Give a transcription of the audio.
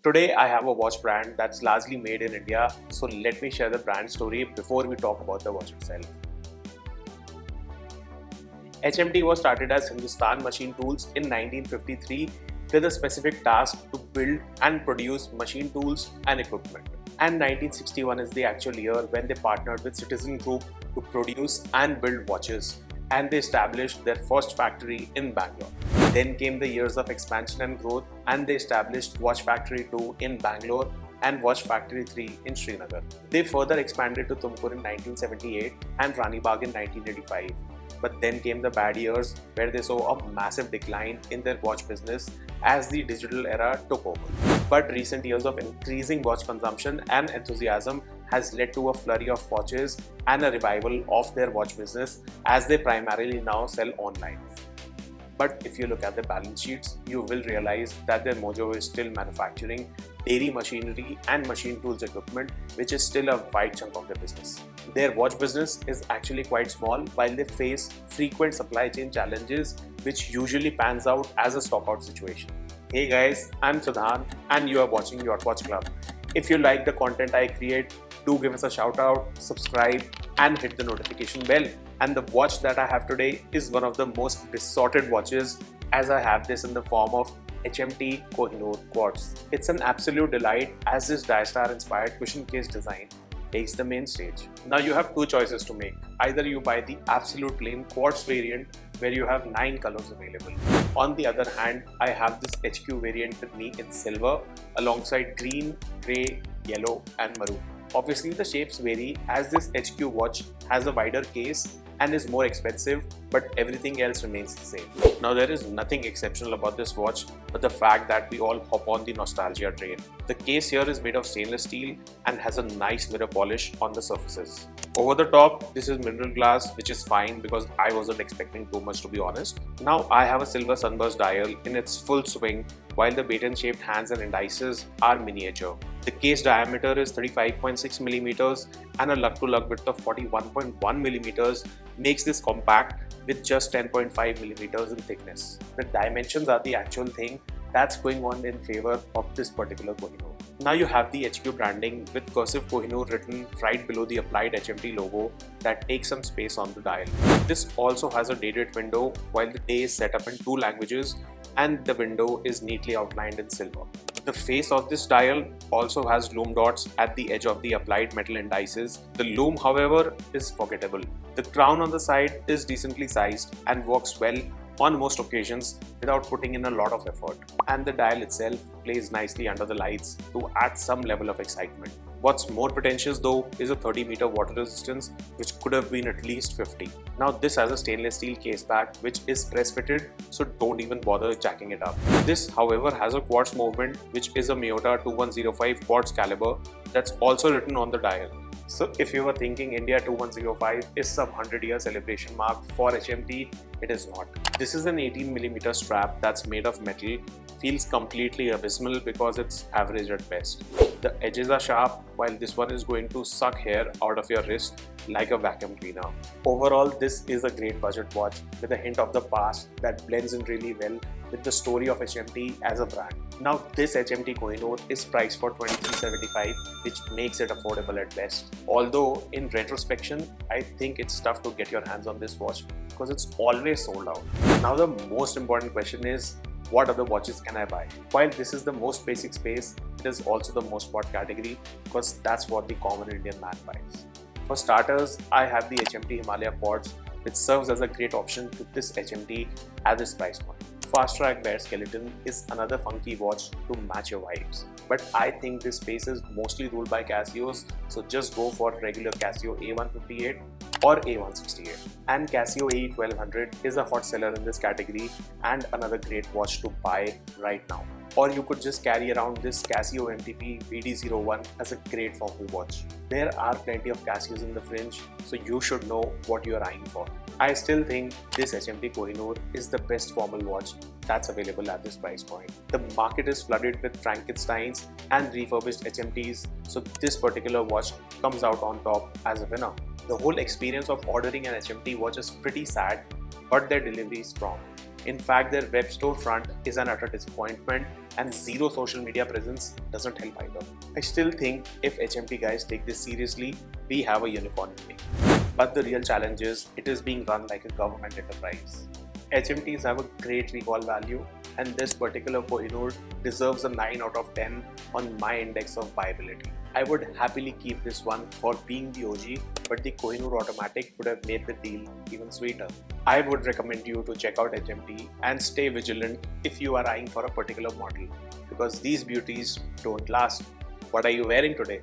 Today I have a watch brand that's largely made in India, so let me share the brand story before we talk about the watch itself. HMT was started as Hindustan Machine Tools in 1953 with a specific task to build and produce machine tools and equipment. And 1961 is the actual year when they partnered with Citizen Group to produce and build watches, and they established their first factory in Bangalore. Then came the years of expansion and growth, and they established Watch Factory 2 in Bangalore and Watch Factory 3 in Srinagar. They further expanded to Tumkur in 1978 and Rani Bagh in 1985. But then came the bad years where they saw a massive decline in their watch business as the digital era took over. But recent years of increasing watch consumption and enthusiasm has led to a flurry of watches and a revival of their watch business as they primarily now sell online. But if you look at the balance sheets, you will realize that their mojo is still manufacturing dairy machinery and machine tools equipment, which is still a wide chunk of their business. Their watch business is actually quite small while they face frequent supply chain challenges, which usually pans out as a stockout situation. Hey guys, I'm Siddhant and you are watching Yacht Watch Club. If you like the content I create, do give us a shout out, subscribe and hit the notification bell. And the watch that I have today is one of the most besotted watches, as I have this in the form of HMT Kohinoor Quartz. It's an absolute delight as this Diastar inspired cushion case design takes the main stage. Now you have two choices to make. Either you buy the absolute plain quartz variant where you have 9 colors available. On the other hand, I have this HQ variant with me in silver alongside green, grey, yellow and maroon. Obviously the shapes vary as this HQ watch has a wider case and is more expensive, but everything else remains the same. Now there is nothing exceptional about this watch but the fact that we all hop on the nostalgia train. The case here is made of stainless steel and has a nice mirror polish on the surfaces. Over the top, this is mineral glass, which is fine because I wasn't expecting too much, to be honest. Now I have a silver sunburst dial in its full swing while the baton shaped hands and indices are miniature. The case diameter is 35.6mm and a lug-to-lug width of 41.1mm makes this compact with just 10.5mm in thickness. The dimensions are the actual thing that's going on in favor of this particular Kohinoor. Now you have the HQ branding with cursive Kohinoor written right below the applied HMT logo that takes some space on the dial. This also has a day-date window while the day is set up in 2 languages and the window is neatly outlined in silver. The face of this dial also has lume dots at the edge of the applied metal indices. The lume, however, is forgettable. The crown on the side is decently sized and works well on most occasions without putting in a lot of effort. And the dial itself plays nicely under the lights to add some level of excitement. What's more pretentious though is a 30-meter water resistance, which could have been at least 50. Now this has a stainless steel case back which is press fitted, so don't even bother jacking it up. This however has a quartz movement, which is a Miyota 2105 quartz caliber that's also written on the dial. So if you were thinking India 2105 is some 100-year celebration mark for HMT, it is not. This is an 18mm strap that's made of metal, feels completely abysmal because it's average at best. The edges are sharp while this one is going to suck hair out of your wrist like a vacuum cleaner. Overall, this is a great budget watch with a hint of the past that blends in really well with the story of HMT as a brand. Now this HMT Kohinoor is priced for $2375, which makes it affordable at best. Although in retrospection, I think it's tough to get your hands on this watch because it's always sold out. Now the most important question is, what other watches can I buy? While this is the most basic space, it is also the most bought category because that's what the common Indian man buys. For starters, I have the HMT Himalaya Quartz, which serves as a great option to this HMT at this price point. Fast Track Bear Skeleton is another funky watch to match your vibes. But I think this space is mostly ruled by Casios, so just go for regular Casio A158 or A168. And Casio AE1200 is a hot seller in this category and another great watch to buy right now. Or you could just carry around this Casio MTP BD01 as a great formal watch. There are plenty of Casios in the fringe, so you should know what you are eyeing for. I still think this HMT Kohinoor is the best formal watch that's available at this price point. The market is flooded with Frankensteins and refurbished HMTs, so this particular watch comes out on top as a winner. The whole experience of ordering an HMT watch is pretty sad, but their delivery is strong. In fact, their web store front is an utter disappointment and zero social media presence doesn't help either. I still think if HMT guys take this seriously, we have a unicorn in making. But the real challenge is it is being run like a government enterprise. HMTs have a great recall value, and this particular Kohinoor deserves a 9 out of 10 on my index of viability. I would happily keep this one for being the OG, but the Kohinoor Automatic would have made the deal even sweeter. I would recommend you to check out HMT and stay vigilant if you are eyeing for a particular model, because these beauties don't last. What are you wearing today?